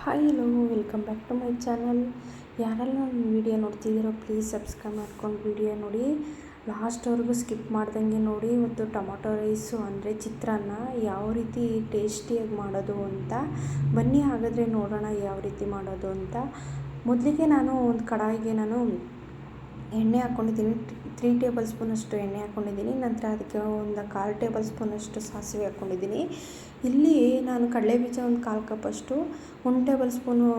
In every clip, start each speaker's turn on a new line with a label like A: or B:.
A: Hi hello welcome back to my channel. ಯಾರೆಲ್ಲ ನನ್ನ video ನೋಡ್ತಿದ್ದೀರೋ ಪ್ಲೀಸ್ ಸಬ್ಸ್ಕ್ರೈಬ್ ಮಾಡ್ಕೊಂಡು ವೀಡಿಯೋ ನೋಡಿ, ಲಾಸ್ಟ್ವರೆಗೂ ಸ್ಕಿಪ್ ಮಾಡ್ದಂಗೆ ನೋಡಿ. ಇವತ್ತು ಟೊಮೊಟೊ ರೈಸು ಅಂದರೆ ಚಿತ್ರಾನ್ನ ಯಾವ ರೀತಿ ಟೇಸ್ಟಿಯಾಗಿ ಮಾಡೋದು ಅಂತ ಬನ್ನಿ. ಹಾಗಾದರೆ ನೋಡೋಣ ಯಾವ ರೀತಿ ಮಾಡೋದು ಅಂತ. ಮೊದಲಿಗೆ ನಾನು ಒಂದು ಕಡಾಯಿಗೆ ಎಣ್ಣೆ ಹಾಕ್ಕೊಂಡಿದ್ದೀನಿ. 3 ಟೇಬಲ್ ಸ್ಪೂನಷ್ಟು ಎಣ್ಣೆ ಹಾಕ್ಕೊಂಡಿದ್ದೀನಿ. ನಂತರ ಅದಕ್ಕೆ ಒಂದು 1/4 ಟೇಬಲ್ ಸ್ಪೂನಷ್ಟು ಸಾಸಿವೆ ಹಾಕ್ಕೊಂಡಿದ್ದೀನಿ. ಇಲ್ಲಿ ನಾನು ಕಡಲೆಬೀಜ ಒಂದು 1/4 ಕಪ್ಪಷ್ಟು, 1 ಟೇಬಲ್ ಸ್ಪೂನು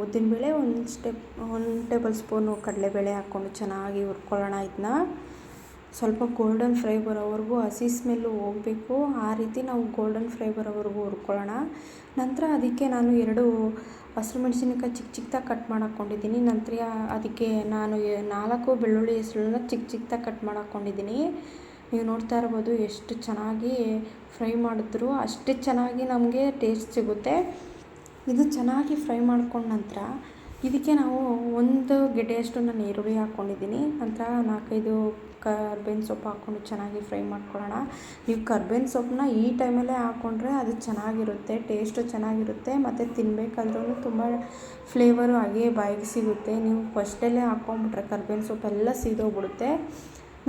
A: ಉದ್ದಿನಬೇಳೆ, 1 ಟೇಬಲ್ ಸ್ಪೂನು ಕಡಲೆಬೇಳೆ ಹಾಕ್ಕೊಂಡು ಚೆನ್ನಾಗಿ ಹುರ್ಕೊಳ್ಳೋಣ. ಇದನ್ನ ಸ್ವಲ್ಪ ಗೋಲ್ಡನ್ ಫ್ರೈ ಬರೋವರೆಗೂ, ಹಸಿ ಸ್ಮೆಲ್ಲು ಹೋಗಬೇಕು, ಆ ರೀತಿ ನಾವು ಗೋಲ್ಡನ್ ಫ್ರೈ ಬರೋವರೆಗೂ ಹುರ್ಕೊಳ್ಳೋಣ. ನಂತರ ಅದಕ್ಕೆ ನಾನು 2 ಹಸಿರು ಮೆಣಸಿನಕಾಯಿ ಚಿಕ್ಕದಾಗಿ ಕಟ್ ಮಾಡಿ ಹಾಕ್ಕೊಂಡಿದ್ದೀನಿ. ನಂತರ ಅದಕ್ಕೆ ನಾನು 4 ಬೆಳ್ಳುಳ್ಳಿ ಹೆಸರನ್ನ ಚಿಕ್ಕದಾಗಿ ಕಟ್ ಮಾಡಿ ಹಾಕ್ಕೊಂಡಿದ್ದೀನಿ. ನೀವು ನೋಡ್ತಾ ಇರ್ಬೋದು ಎಷ್ಟು ಚೆನ್ನಾಗಿ ಫ್ರೈ ಮಾಡಿದ್ರು ಅಷ್ಟೇ ಚೆನ್ನಾಗಿ ನಮಗೆ ಟೇಸ್ಟ್ ಸಿಗುತ್ತೆ. ಇದು ಚೆನ್ನಾಗಿ ಫ್ರೈ ಮಾಡ್ಕೊಂಡ ನಂತರ ಇದಕ್ಕೆ ನಾವು 1 ಗೆಡ್ಡೆಯಷ್ಟು ನಾನು ಈರುಳ್ಳಿ ಹಾಕ್ಕೊಂಡಿದ್ದೀನಿ. ನಂತರ 4-5 ಕರ್ಬೇವಿನ ಸೊಪ್ಪು ಹಾಕ್ಕೊಂಡು ಚೆನ್ನಾಗಿ ಫ್ರೈ ಮಾಡ್ಕೊಳ್ಳೋಣ. ನೀವು ಕರ್ಬೇವಿನ ಸೊಪ್ಪನ್ನ ಈ ಟೈಮಲ್ಲೇ ಹಾಕ್ಕೊಂಡ್ರೆ ಅದು ಚೆನ್ನಾಗಿರುತ್ತೆ, ಟೇಸ್ಟು ಚೆನ್ನಾಗಿರುತ್ತೆ, ಮತ್ತು ತಿನ್ನಬೇಕಾದ್ರೂ ತುಂಬ ಫ್ಲೇವರು ಹಾಗೆ ಬಾಯಿಗೆ ಸಿಗುತ್ತೆ. ನೀವು ಫಸ್ಟಲ್ಲೇ ಹಾಕ್ಕೊಂಬಿಟ್ರೆ ಕರ್ಬೇವಿನ ಸೊಪ್ಪೆಲ್ಲ ಸೀದೋಗ್ಬಿಡುತ್ತೆ.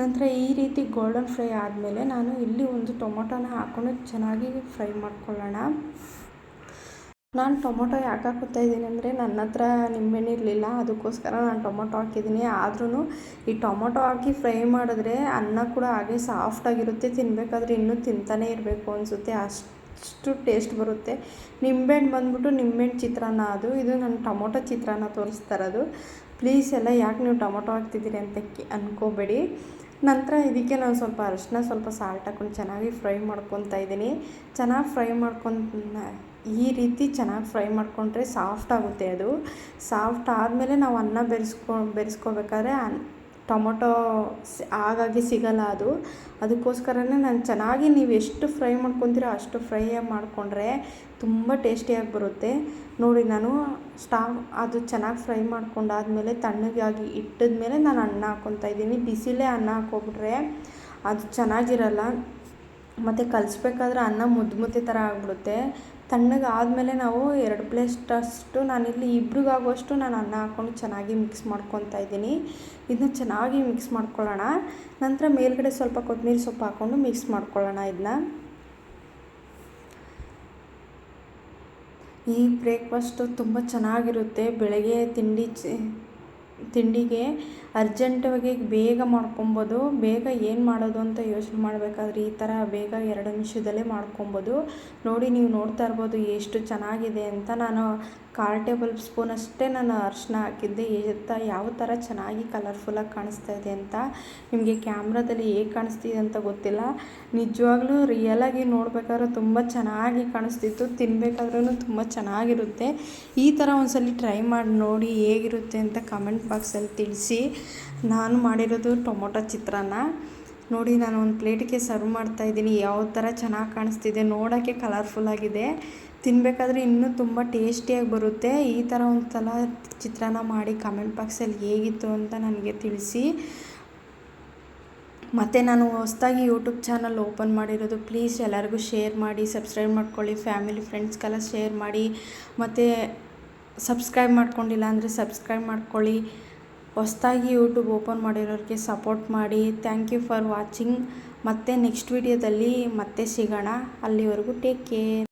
A: ನಂತರ ಈ ರೀತಿ ಗೋಲ್ಡನ್ ಫ್ರೈ ಆದಮೇಲೆ ನಾನು ಇಲ್ಲಿ ಒಂದು ಟೊಮೊಟೊನ ಹಾಕ್ಕೊಂಡು ಚೆನ್ನಾಗಿ ಫ್ರೈ ಮಾಡ್ಕೊಳ್ಳೋಣ. ನಾನು ಟೊಮೊಟೊ ಯಾಕೆ ಹಾಕುತ್ತಾ ಇದ್ದೀನಿ ಅಂದರೆ ನನ್ನ ಹತ್ರ ನಿಂಬೆಹಣ್ಣು ಇರಲಿಲ್ಲ, ಅದಕ್ಕೋಸ್ಕರ ನಾನು ಟೊಮೊಟೊ ಹಾಕಿದ್ದೀನಿ. ಆದ್ರೂ ಈ ಟೊಮೊಟೊ ಹಾಕಿ ಫ್ರೈ ಮಾಡಿದ್ರೆ ಅನ್ನ ಕೂಡ ಹಾಗೆ ಸಾಫ್ಟಾಗಿರುತ್ತೆ, ತಿನ್ನಬೇಕಾದ್ರೆ ಇನ್ನೂ ತಿಂತಾನೇ ಇರಬೇಕು ಅನಿಸುತ್ತೆ, ಅಷ್ಟು ಟೇಸ್ಟ್ ಬರುತ್ತೆ. ನಿಂಬೆಹಣ್ಣು ಬಂದ್ಬಿಟ್ಟು ನಿಂಬೆಹಣ್ಣು ಚಿತ್ರಾನ್ನ ಅದು, ಇದು ನಾನು ಟೊಮೊಟೊ ಚಿತ್ರಾನ್ನ ತೋರಿಸ್ತಾ ಇರೋದು. ಪ್ಲೀಸ್ ಎಲ್ಲ ಯಾಕೆ ನೀವು ಟೊಮೊಟೊ ಹಾಕ್ತಿದ್ದೀರಿ ಅಂತ ಅಂದ್ಕೋಬೇಡಿ. ನಂತರ ಇದಕ್ಕೆ ನಾನು ಸ್ವಲ್ಪ ಅರಿಶಿನ, ಸ್ವಲ್ಪ ಸಾಲ್ಟ್ ಹಾಕ್ಕೊಂಡು ಚೆನ್ನಾಗಿ ಫ್ರೈ ಮಾಡ್ಕೊತಾ ಇದ್ದೀನಿ. ಚೆನ್ನಾಗಿ ಫ್ರೈ ಈ ರೀತಿ ಚೆನ್ನಾಗಿ ಫ್ರೈ ಮಾಡಿಕೊಂಡ್ರೆ ಸಾಫ್ಟ್ ಆಗುತ್ತೆ. ಅದು ಸಾಫ್ಟ್ ಆದಮೇಲೆ ನಾವು ಅನ್ನ ಬೆರೆಸ್ಕೋಬೇಕಾದ್ರೆ ಟೊಮೊಟೊ ಹಾಗಾಗಿ ಸಿಗಲ್ಲ ಅದು. ಅದಕ್ಕೋಸ್ಕರನೇ ನಾನು ಚೆನ್ನಾಗಿ, ನೀವು ಎಷ್ಟು ಫ್ರೈ ಮಾಡ್ಕೊತೀರೋ ಅಷ್ಟು ಫ್ರೈ ಮಾಡಿಕೊಂಡ್ರೆ ತುಂಬ ಟೇಸ್ಟಿಯಾಗಿ ಬರುತ್ತೆ. ನೋಡಿ, ನಾನು ಅದು ಚೆನ್ನಾಗಿ ಫ್ರೈ ಮಾಡ್ಕೊಂಡಾದ್ಮೇಲೆ ತಣ್ಣಗಾಗಿ ಇಟ್ಟಿದ್ಮೇಲೆ ನಾನು ಅನ್ನ ಹಾಕ್ಕೊತಾ ಇದ್ದೀನಿ. ಬಿಸಿಲೇ ಅನ್ನ ಹಾಕ್ಕೊಬಿಟ್ರೆ ಅದು ಚೆನ್ನಾಗಿರಲ್ಲ, ಮತ್ತು ಕಲಿಸ್ಬೇಕಾದ್ರೆ ಅನ್ನ ಮುದ್ದೆ ಥರ ಆಗಿಬಿಡುತ್ತೆ. ತಣ್ಣಗೆ ಆದಮೇಲೆ ನಾವು 2 ಪ್ಲೇಟಷ್ಟು, ನಾನಿಲ್ಲಿ ಇಬ್ರಿಗಾಗುವಷ್ಟು ನಾನು ಅನ್ನ ಹಾಕ್ಕೊಂಡು ಚೆನ್ನಾಗಿ ಮಿಕ್ಸ್ ಮಾಡ್ಕೊತಾ ಇದ್ದೀನಿ. ಇದನ್ನ ಚೆನ್ನಾಗಿ ಮಿಕ್ಸ್ ಮಾಡ್ಕೊಳ್ಳೋಣ. ನಂತರ ಮೇಲ್ಗಡೆ ಸ್ವಲ್ಪ ಕೊತ್ತಂಬರಿ ಸೊಪ್ಪು ಹಾಕ್ಕೊಂಡು ಮಿಕ್ಸ್ ಮಾಡ್ಕೊಳ್ಳೋಣ. ಇದನ್ನ ಈ ಬ್ರೇಕ್ಫಾಸ್ಟು ತುಂಬ ಚೆನ್ನಾಗಿರುತ್ತೆ. ಬೆಳಗ್ಗೆ ತಿಂಡಿಗೆ ಅರ್ಜೆಂಟಾಗಿ ಬೇಗ ಮಾಡ್ಕೊಬೋದು. ಬೇಗ ಏನು ಮಾಡೋದು ಅಂತ ಯೋಚನೆ ಮಾಡಬೇಕಾದ್ರೆ ಈ ಥರ ಬೇಗ 2 ನಿಮಿಷದಲ್ಲೇ ಮಾಡ್ಕೊಬೋದು. ನೋಡಿ, ನೀವು ನೋಡ್ತಾ ಇರ್ಬೋದು ಎಷ್ಟು ಚೆನ್ನಾಗಿದೆ ಅಂತ. ನಾನು 1/4 ಟೇಬಲ್ ಸ್ಪೂನ್ ಅಷ್ಟೇ ನಾನು ಅರಿಶಿನ ಹಾಕಿದ್ದೆ. ಯಾವ ಥರ ಚೆನ್ನಾಗಿ ಕಲರ್ಫುಲ್ಲಾಗಿ ಕಾಣಿಸ್ತಾ ಇದೆ ಅಂತ. ನಿಮಗೆ ಕ್ಯಾಮ್ರಾದಲ್ಲಿ ಹೇಗೆ ಕಾಣಿಸ್ತಿದೆ ಅಂತ ಗೊತ್ತಿಲ್ಲ, ನಿಜವಾಗ್ಲೂ ರಿಯಲಾಗಿ ನೋಡ್ಬೇಕಾದ್ರೆ ತುಂಬ ಚೆನ್ನಾಗಿ ಕಾಣಿಸ್ತಿತ್ತು, ತಿನ್ನಬೇಕಾದ್ರೂ ತುಂಬ ಚೆನ್ನಾಗಿರುತ್ತೆ. ಈ ಥರ ಒಂದ್ಸಲ ಟ್ರೈ ಮಾಡಿ ನೋಡಿ ಹೇಗಿರುತ್ತೆ ಅಂತ ಕಮೆಂಟ್ ಬಾಕ್ಸಲ್ಲಿ ತಿಳಿಸಿ. ನಾನು ಮಾಡಿರೋದು ಟೊಮೊಟೊ ಚಿತ್ರಾನ್ನ. ನೋಡಿ, ನಾನು ಒಂದು ಪ್ಲೇಟಿಗೆ ಸರ್ವ್ ಮಾಡ್ತಾಯಿದ್ದೀನಿ. ಯಾವ ಥರ ಚೆನ್ನಾಗಿ ಕಾಣಿಸ್ತಿದೆ, ನೋಡೋಕ್ಕೆ ಕಲರ್ಫುಲ್ಲಾಗಿದೆ, ತಿನ್ನಬೇಕಾದ್ರೆ ಇನ್ನೂ ತುಂಬ ಟೇಸ್ಟಿಯಾಗಿ ಬರುತ್ತೆ. ಈ ಥರ ಒಂದು ಸಲ ಚಿತ್ರಾನ್ನ ಮಾಡಿ ಕಮೆಂಟ್ ಬಾಕ್ಸಲ್ಲಿ ಹೇಗಿತ್ತು ಅಂತ ನನಗೆ ತಿಳಿಸಿ. ಮತ್ತು ನಾನು ಹೊಸದಾಗಿ ಯೂಟ್ಯೂಬ್ ಚಾನಲ್ ಓಪನ್ ಮಾಡಿರೋದು. ಪ್ಲೀಸ್ ಎಲ್ಲರಿಗೂ ಶೇರ್ ಮಾಡಿ, ಸಬ್ಸ್ಕ್ರೈಬ್ ಮಾಡ್ಕೊಳ್ಳಿ, ಫ್ಯಾಮಿಲಿ ಫ್ರೆಂಡ್ಸ್ಗೆಲ್ಲ ಶೇರ್ ಮಾಡಿ. ಮತ್ತು ಸಬ್ಸ್ಕ್ರೈಬ್ ಮಾಡ್ಕೊಂಡಿಲ್ಲ ಅಂದರೆ ಸಬ್ಸ್ಕ್ರೈಬ್ ಮಾಡ್ಕೊಳ್ಳಿ. ಹೊಸದಾಗಿ ಯೂಟ್ಯೂಬ್ ಓಪನ್ ಮಾಡಿರೋರಿಗೆ ಸಪೋರ್ಟ್ ಮಾಡಿ. Thank you for watching. ಮತ್ತು ನೆಕ್ಸ್ಟ್ ವಿಡಿಯೋದಲ್ಲಿ ಮತ್ತೆ ಸಿಗೋಣ. ಅಲ್ಲಿವರೆಗೂ ಟೇಕ್ ಕೇರ್.